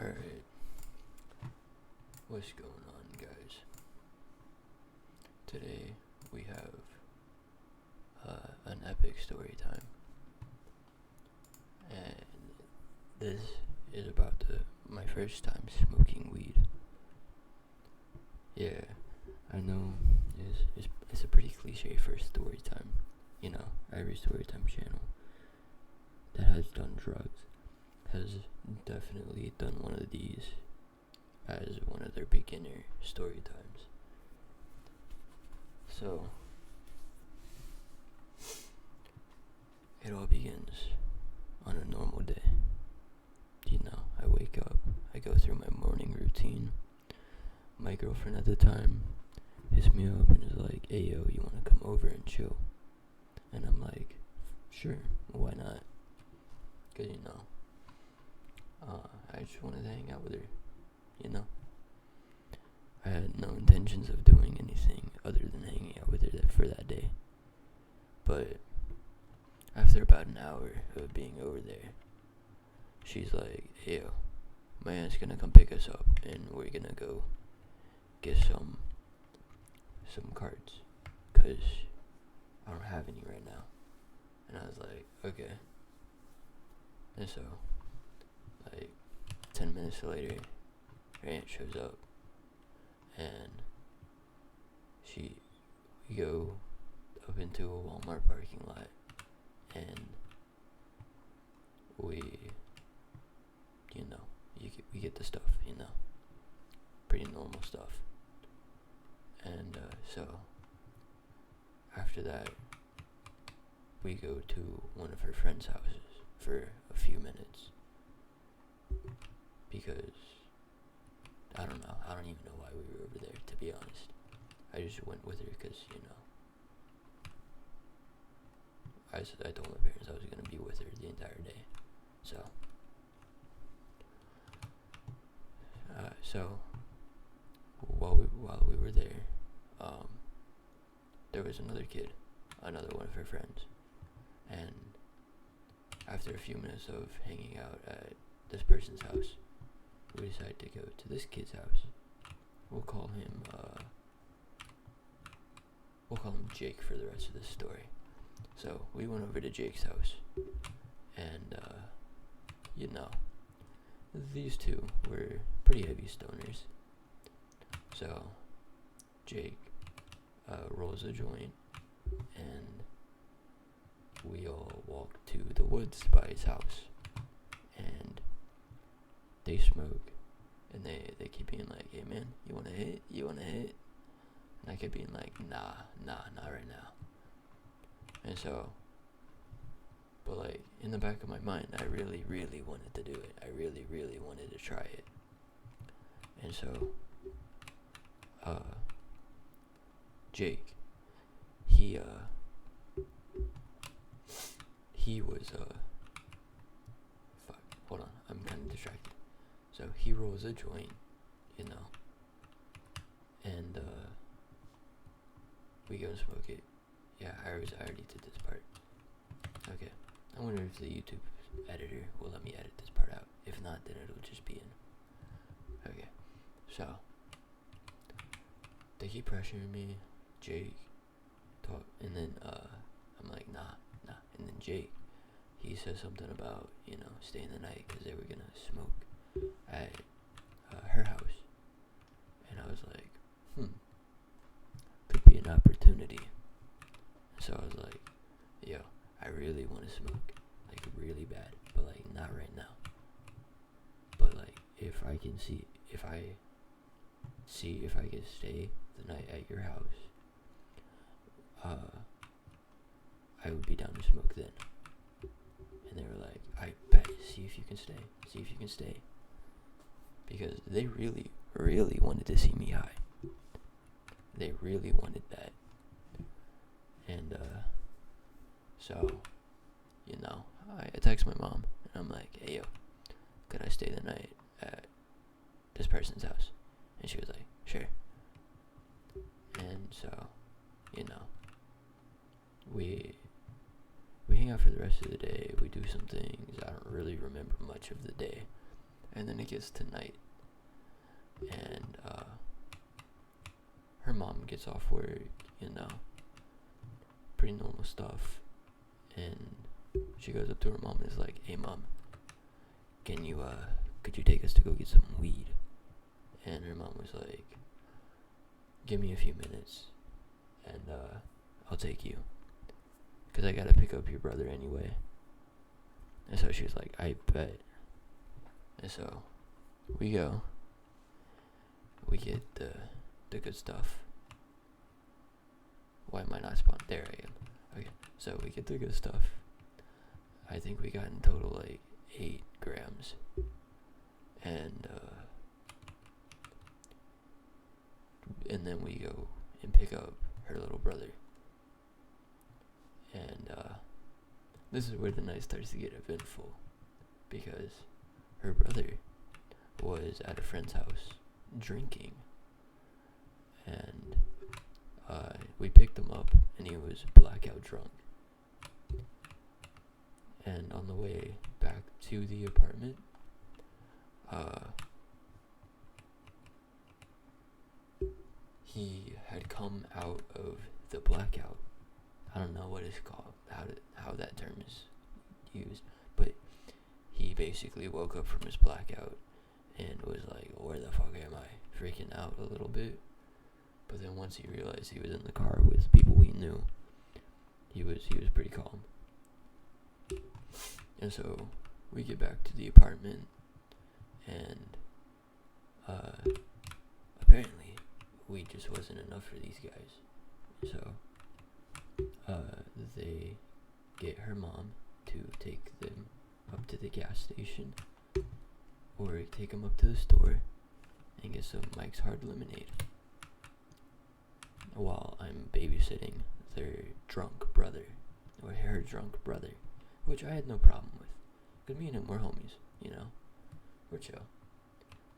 Alright, what's going on, guys? Today we have an epic story time, and this is about my first time smoking weed. Yeah, I know it's a pretty cliche first story time. You know, every story time channel that has done drugs has definitely done one of these as one of their beginner story times. So, it all begins on a normal day. You know, I wake up, I go through my morning routine. My girlfriend at the time hits me up and is like, "Hey yo, you wanna come over and chill?" And I'm like, "Sure, why not?" 'Cause I just wanted to hang out with her, you know? I had no intentions of doing anything other than hanging out with her for that day. But after about an hour of being over there, she's like, "Hey yo, my aunt's gonna come pick us up and we're gonna go get some cards, 'cause I don't have any right now." And I was like, "Okay." And so, like, 10 minutes later, her aunt shows up, and we go up into a Walmart parking lot, and we get the stuff, pretty normal stuff. And so, after that, we go to one of her friend's houses for a few minutes, because I don't even know why we were over there, to be honest. I just went with her because, I told my parents I was going to be with her the entire day. So while we were there, there was another one of her friends, and after a few minutes of hanging out at this person's house, we decided to go to this kid's house. We'll call him Jake for the rest of this story. So we went over to Jake's house, and these two were pretty heavy stoners. So Jake rolls a joint, and we all walk to the woods by his house, and they smoke, and they keep being like, "Hey man, you wanna hit? And I kept being like, nah, not right now." And so, but like, in the back of my mind, I really, really wanted to do it. I really, really wanted to try it. And so, Jake, he was, fuck, hold on, I'm kind of distracted. So he rolls a joint, and we go and smoke it. Yeah, I already did this part. Okay, I wonder if the YouTube editor will let me edit this part out. If not, then it'll just be in. Okay, so they keep pressuring me. Jake talk, and then I'm like, nah. And then Jake, he says something about staying the night because they were gonna smoke at her house, and I was like, could be an opportunity. So I was like, yo, I really want to smoke, like really bad, but like not right now. But like if I can if I can stay the night at your house, I would be down to smoke then. And they were like, "I bet, see if you can stay. Because they really, really wanted to see me high. They really wanted that. And so, I text my mom, and I'm like, "Hey yo, could I stay the night at this person's house?" And she was like, "Sure." And so, we hang out for the rest of the day. We do some things. I don't really remember much of the day, And then it gets to night, and her mom gets off work, pretty normal stuff, and she goes up to her mom and is like, "Hey mom, could you take us to go get some weed?" And her mom was like, "Give me a few minutes, and I'll take you, because I gotta pick up your brother anyway." And so she was like, "I bet." And so we go, we get the good stuff. Why am I not spawned? There I am. Okay, so we get the good stuff. I think we got in total like 8 grams. And then we go and pick up her little brother. And this is where the night starts to get eventful, because her brother was at a friend's house drinking, and we picked him up, and he was blackout drunk. And on the way back to the apartment, he had come out of the blackout. I don't know what it's called, how that term is used, but he basically woke up from his blackout and was like, "Where the fuck am I?" Freaking out a little bit. But then once he realized he was in the car with people he knew, he was pretty calm. And so we get back to the apartment, and apparently weed just wasn't enough for these guys. So they get her mom to take them up to the gas station, or take them up to the store and get some Mike's Hard Lemonade, while I'm babysitting their drunk brother, or her drunk brother, which I had no problem with, because me and him were homies, we're chill.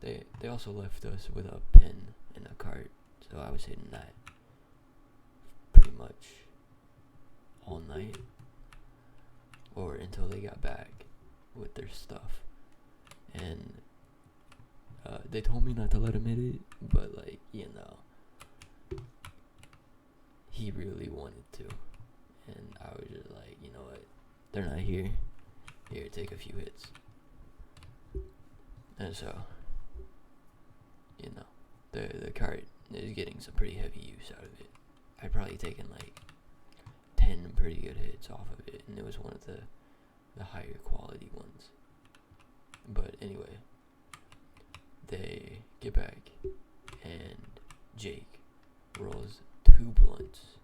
They also left us with a pen and a cart, so I was hitting that pretty much all night, or until they got back with their stuff. And they told me not to let him hit it, but he really wanted to, and I was just like, you know what, they're not here, take a few hits. And so the cart is getting some pretty heavy use out of it. I'd probably taken like 10 pretty good hits off of it, and it was one of the higher quality ones. But anyway, they get back, and Jake rolls 2 blunts,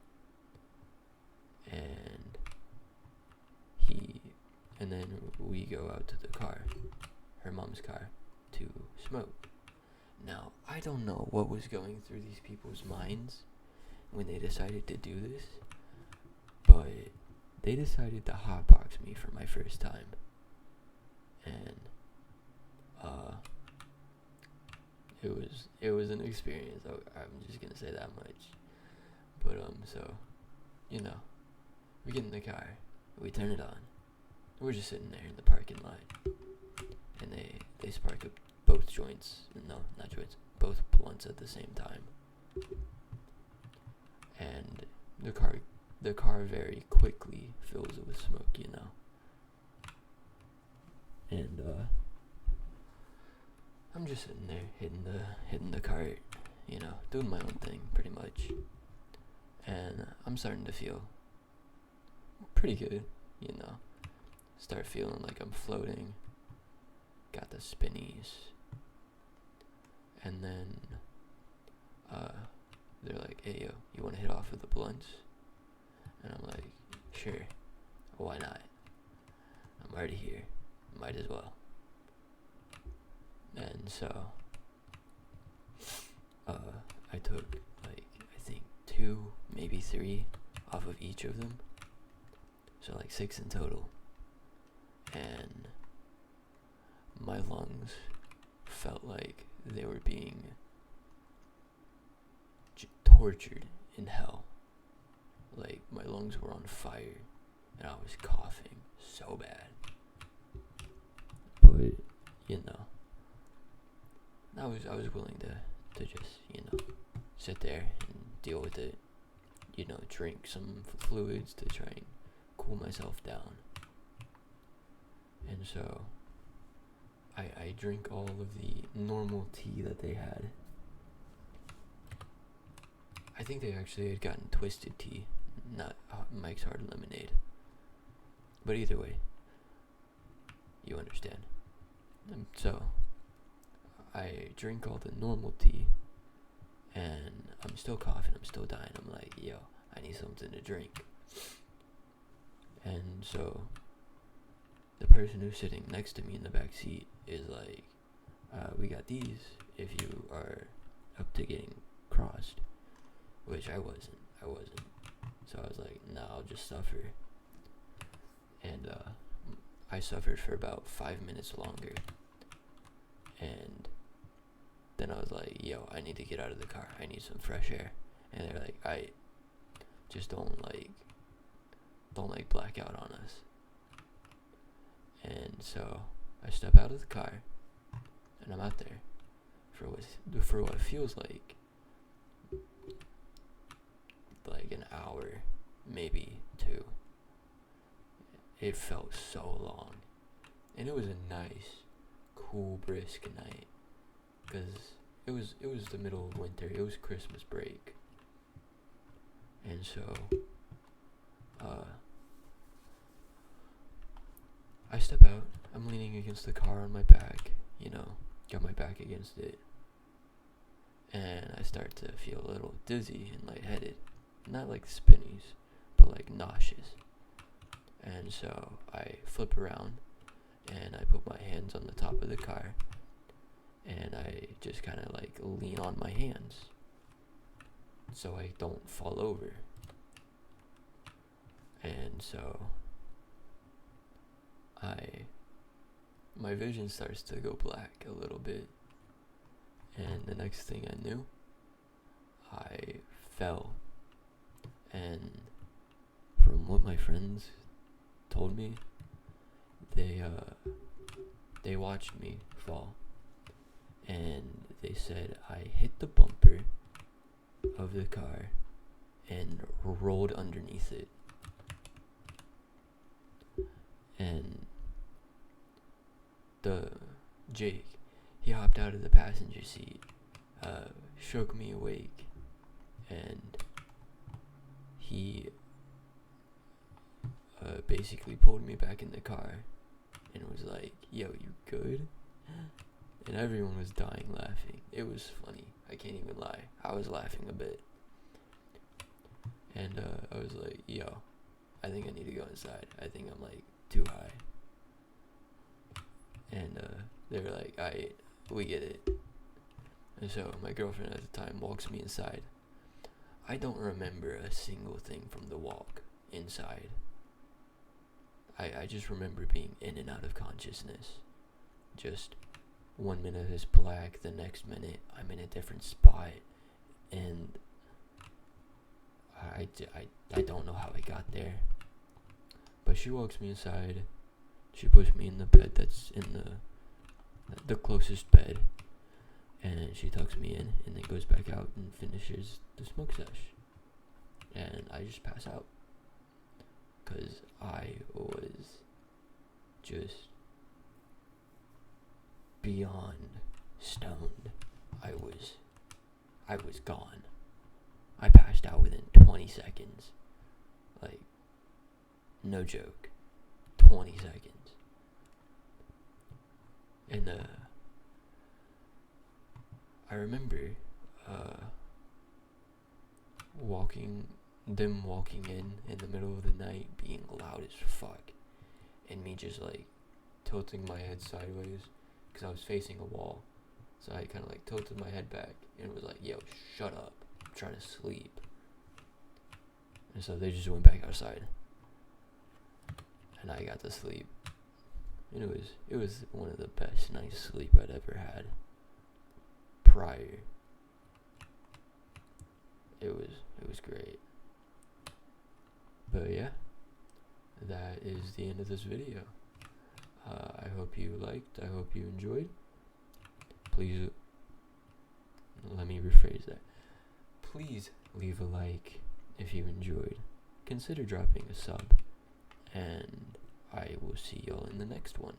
and then we go out to the car, her mom's car, to smoke. Now, I don't know what was going through these people's minds when they decided to do this, but they decided to hotbox me for my first time. And it was an experience. I'm just gonna say that much. But so we get in the car, we turn it on, we're just sitting there in the parking lot, and they spark up both joints. No, not joints, both blunts at the same time. And the car very quickly fills with smoke, And I'm just sitting there hitting the cart, doing my own thing pretty much. And I'm starting to feel pretty good, Start feeling like I'm floating. Got the spinnies. And then they're like, "Hey yo, you wanna hit off with the blunts?" And I'm like, "Sure, why not? I'm already here, might as well." And so I took like, I think 2, maybe 3 off of each of them, so like 6 in total. And my lungs felt like they were being tortured in hell. Like, my lungs were on fire, and I was coughing so bad. But I was willing to just, you know, sit there and deal with it, you know, drink some fluids to try and cool myself down. And so I drink all of the normal tea that they had. I think they actually had gotten twisted tea, not Mike's Hard Lemonade. But either way, you understand. So I drink all the normal tea, and I'm still coughing, I'm still dying. I'm like, yo, I need something to drink. And so the person who's sitting next to me in the back seat is like, we got these if you are up to getting crossed, which I wasn't. So I was like, nah, I'll just suffer. And I suffered for about 5 minutes longer. And then I was like, yo, I need to get out of the car. I need some fresh air. And they're like, I just don't black out on us. And so I step out of the car, and I'm out there for what feels like an hour, maybe 2. It felt so long, and it was a nice, cool, brisk night, because it was the middle of winter. It was Christmas break, and so I step out. I'm leaning against the car on my back, you know, got my back against it, and I start to feel a little dizzy and lightheaded, not like spinnies, but like nauseous. And so I flip around and I put my hands on the top of the car, and I just kind of like lean on my hands so I don't fall over. And so my vision starts to go black a little bit, and the next thing I knew, I fell. And from what my friends told me, they watched me fall, and they said I hit the bumper of the car and rolled underneath it. And Jake, he hopped out of the passenger seat, shook me awake, and he basically pulled me back in the car and was like, yo, you good? And everyone was dying laughing. It was funny, I can't even lie. I was laughing a bit. And I was like, yo, I think I need to go inside. I think I'm like too high. And they were like, alright, we get it. And so my girlfriend at the time walks me inside. I don't remember a single thing from the walk inside. I just remember being in and out of consciousness. Just 1 minute is black, the next minute I'm in a different spot, and I don't know how I got there. But she walks me inside, she puts me in the bed that's in the closest bed, and she tucks me in, and then goes back out and finishes the smoke sesh. And I just pass out, because I was just beyond stoned. I was gone. I passed out within 20 seconds. Like, no joke. 20 seconds. And I remember them walking in the middle of the night, being loud as fuck, and me just like tilting my head sideways because I was facing a wall. So I kind of like tilted my head back and was like, yo, shut up, I'm trying to sleep. And so they just went back outside, and I got to sleep. And it was one of the best night's sleep I'd ever had. Prior, it was great. But yeah, that is the end of this video. I hope you liked, I hope you enjoyed. Please rephrase that. Please leave a like if you enjoyed. Consider dropping a sub. And I will see y'all in the next one.